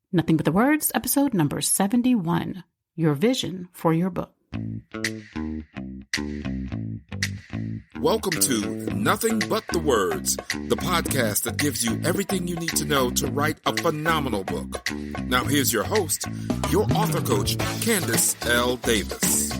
Nothing But the Words, episode number 71, Your Vision for Your Book. Welcome to Nothing But the Words, the podcast that gives you everything you need to know to write a phenomenal book. Now here's your host, your author coach, Candace L. Davis.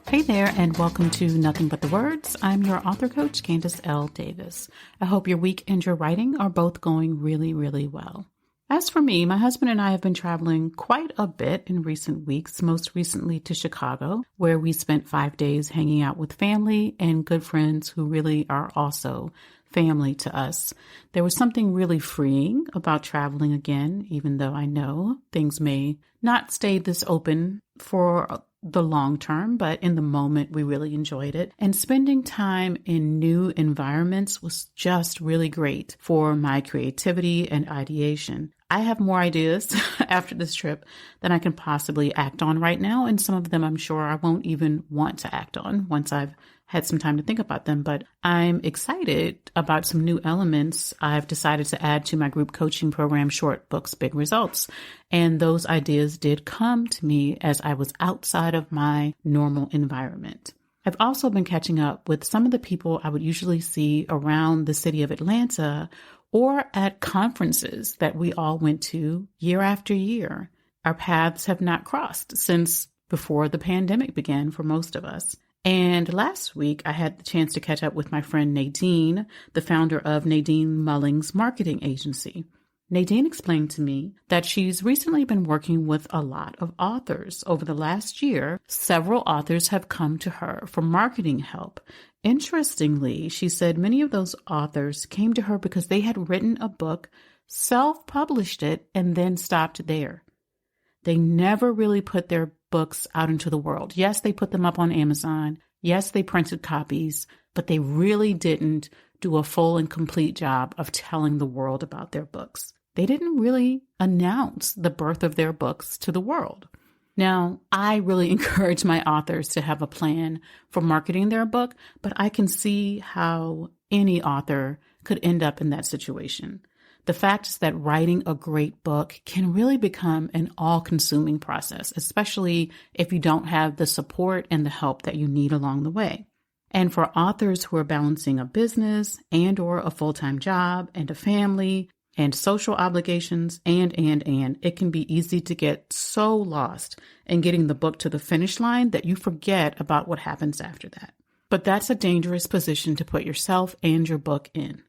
Hey there, and welcome to Nothing But the Words. I'm your author coach, Candace L. Davis. I hope your week and your writing are both going really, really well. As for me, my husband and I have been traveling quite a bit in recent weeks, most recently to Chicago, where we spent 5 days hanging out with family and good friends who really are also family to us. There was something really freeing about traveling again, even though I know things may not stay this open for the long term, but in the moment, we really enjoyed it. And spending time in new environments was just really great for my creativity and ideation. I have more ideas after this trip than I can possibly act on right now. And some of them I'm sure I won't even want to act on once I've had some time to think about them. But I'm excited about some new elements I've decided to add to my group coaching program, Short Books, Big Results. And those ideas did come to me as I was outside of my normal environment. I've also been catching up with some of the people I would usually see around the city of Atlanta or at conferences that we all went to year after year. Our paths have not crossed since before the pandemic began for most of us. And last week, I had the chance to catch up with my friend Nadine, the founder of Nadine Mullings Marketing Agency. Nadine explained to me that she's recently been working with a lot of authors. Over the last year, several authors have come to her for marketing help. Interestingly, she said many of those authors came to her because they had written a book, self-published it, and then stopped there. They never really put their books out into the world. Yes, they put them up on Amazon. Yes, they printed copies, but they really didn't do a full and complete job of telling the world about their books. They didn't really announce the birth of their books to the world. Now, I really encourage my authors to have a plan for marketing their book, but I can see how any author could end up in that situation. The fact is that writing a great book can really become an all-consuming process, especially if you don't have the support and the help that you need along the way. And for authors who are balancing a business and or a full-time job and a family and social obligations and, it can be easy to get so lost in getting the book to the finish line that you forget about what happens after that. But that's a dangerous position to put yourself and your book in.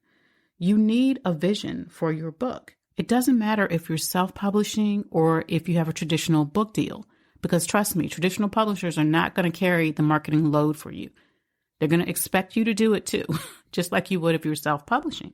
You need a vision for your book. It doesn't matter if you're self-publishing or if you have a traditional book deal, because trust me, traditional publishers are not going to carry the marketing load for you. They're going to expect you to do it too, just like you would if you're self-publishing.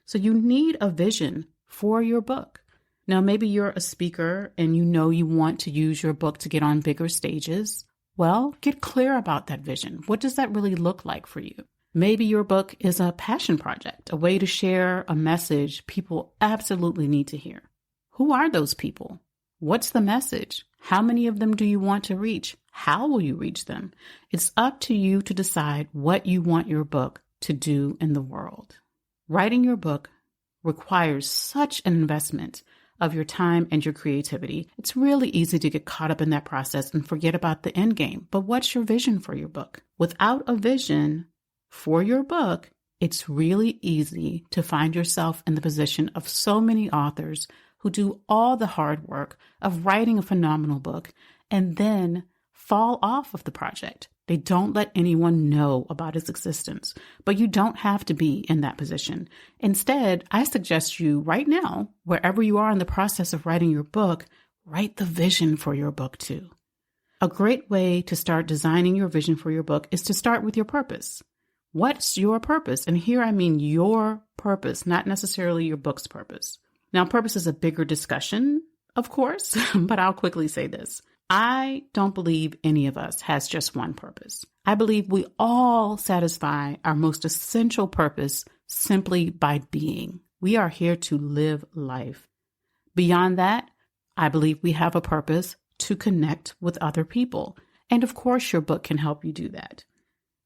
So you need a vision for your book. Now, maybe you're a speaker and you know you want to use your book to get on bigger stages. Well, get clear about that vision. What does that really look like for you? Maybe your book is a passion project, a way to share a message people absolutely need to hear. Who are those people? What's the message? How many of them do you want to reach? How will you reach them? It's up to you to decide what you want your book to do in the world. Writing your book requires such an investment of your time and your creativity. It's really easy to get caught up in that process and forget about the end game. But what's your vision for your book? Without a vision for your book, it's really easy to find yourself in the position of so many authors who do all the hard work of writing a phenomenal book and then fall off of the project. They don't let anyone know about its existence, but you don't have to be in that position. Instead, I suggest you right now, wherever you are in the process of writing your book, write the vision for your book too. A great way to start designing your vision for your book is to start with your purpose. What's your purpose? And here I mean your purpose, not necessarily your book's purpose. Now, purpose is a bigger discussion, of course, but I'll quickly say this. I don't believe any of us has just one purpose. I believe we all satisfy our most essential purpose simply by being. We are here to live life. Beyond that, I believe we have a purpose to connect with other people. And of course, your book can help you do that.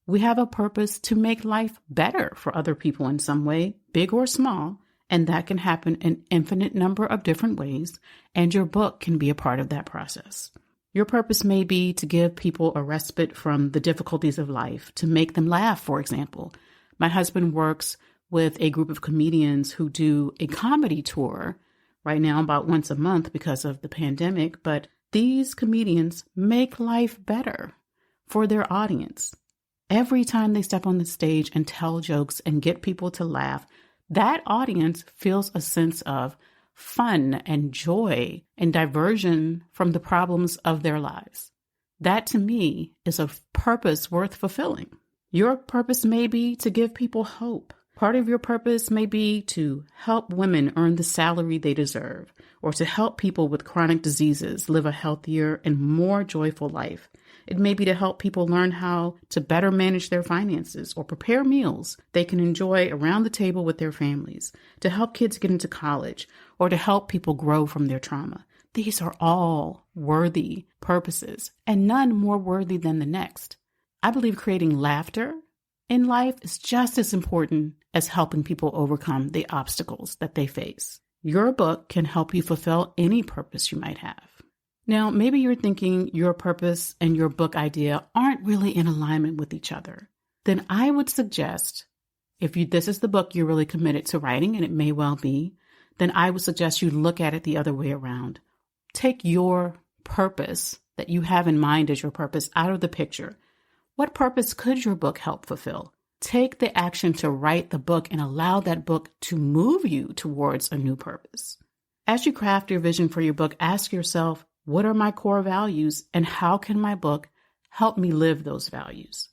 We have a purpose to make life better for other people in some way, big or small. And that can happen an infinite number of different ways, and your book can be a part of that process. Your purpose may be to give people a respite from the difficulties of life, to make them laugh, for example. My husband works with a group of comedians who do a comedy tour right now about once a month because of the pandemic, but these comedians make life better for their audience. Every time they step on the stage and tell jokes and get people to laugh, that audience feels a sense of fun and joy and diversion from the problems of their lives. That, to me, is a purpose worth fulfilling. Your purpose may be to give people hope. Part of your purpose may be to help women earn the salary they deserve, or to help people with chronic diseases live a healthier and more joyful life. It may be to help people learn how to better manage their finances or prepare meals they can enjoy around the table with their families, to help kids get into college, or to help people grow from their trauma. These are all worthy purposes, and none more worthy than the next. I believe creating laughter in life is just as important as helping people overcome the obstacles that they face. Your book can help you fulfill any purpose you might have. Now, maybe you're thinking your purpose and your book idea aren't really in alignment with each other. Then I would suggest, if this is the book you're really committed to writing, and it may well be, then I would suggest you look at it the other way around. Take your purpose that you have in mind as your purpose out of the picture. What purpose could your book help fulfill? Take the action to write the book and allow that book to move you towards a new purpose. As you craft your vision for your book, ask yourself, what are my core values, and how can my book help me live those values?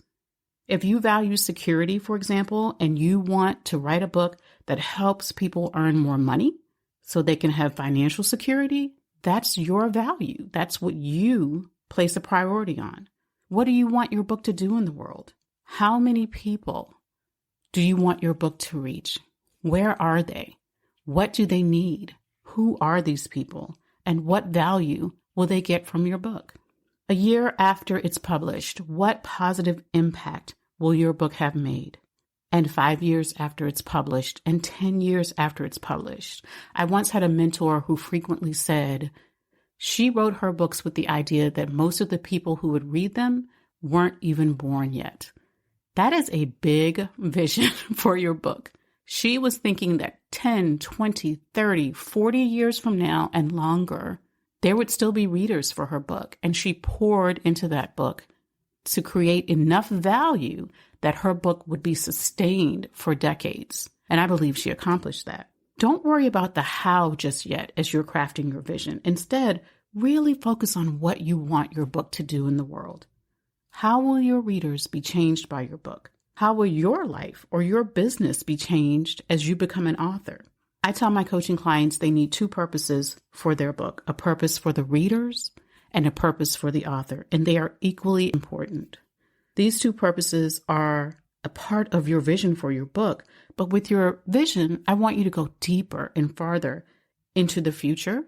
If you value security, for example, and you want to write a book that helps people earn more money so they can have financial security, that's your value. That's what you place a priority on. What do you want your book to do in the world? How many people do you want your book to reach? Where are they? What do they need? Who are these people? And what value will they get from your book? A year after it's published, what positive impact will your book have made? And 5 years after it's published, and 10 years after it's published. I once had a mentor who frequently said she wrote her books with the idea that most of the people who would read them weren't even born yet. That is a big vision for your book. She was thinking that 10, 20, 30, 40 years from now and longer, there would still be readers for her book. And she poured into that book to create enough value that her book would be sustained for decades. And I believe she accomplished that. Don't worry about the how just yet as you're crafting your vision. Instead, really focus on what you want your book to do in the world. How will your readers be changed by your book? How will your life or your business be changed as you become an author? I tell my coaching clients they need two purposes for their book, a purpose for the readers and a purpose for the author, and they are equally important. These two purposes are a part of your vision for your book, but with your vision, I want you to go deeper and farther into the future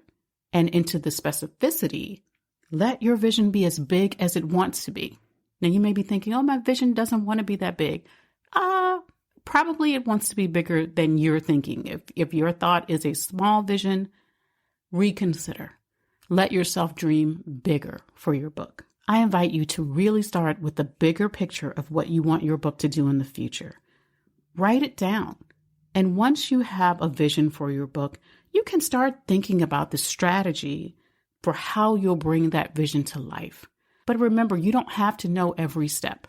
and into the specificity. Let your vision be as big as it wants to be. Now, you may be thinking, oh, my vision doesn't want to be that big. Probably it wants to be bigger than you're thinking. If your thought is a small vision, reconsider. Let yourself dream bigger for your book. I invite you to really start with the bigger picture of what you want your book to do in the future. Write it down. And once you have a vision for your book, you can start thinking about the strategy for how you'll bring that vision to life. But remember, you don't have to know every step.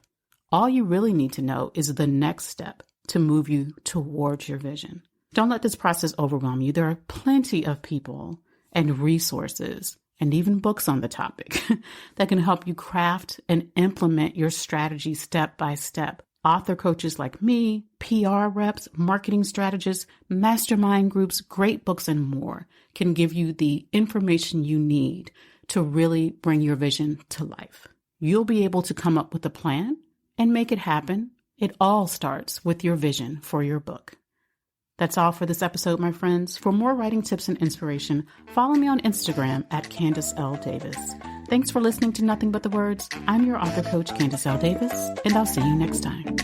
All you really need to know is the next step to move you towards your vision. Don't let this process overwhelm you. There are plenty of people and resources and even books on the topic that can help you craft and implement your strategy step by step. Author coaches like me, PR reps, marketing strategists, mastermind groups, great books, and more can give you the information you need to really bring your vision to life. You'll be able to come up with a plan and make it happen. It all starts with your vision for your book. That's all for this episode, my friends. For more writing tips and inspiration, follow me on Instagram at Candace L. Davis. Thanks for listening to Nothing But the Words. I'm your author coach, Candace L. Davis, and I'll see you next time.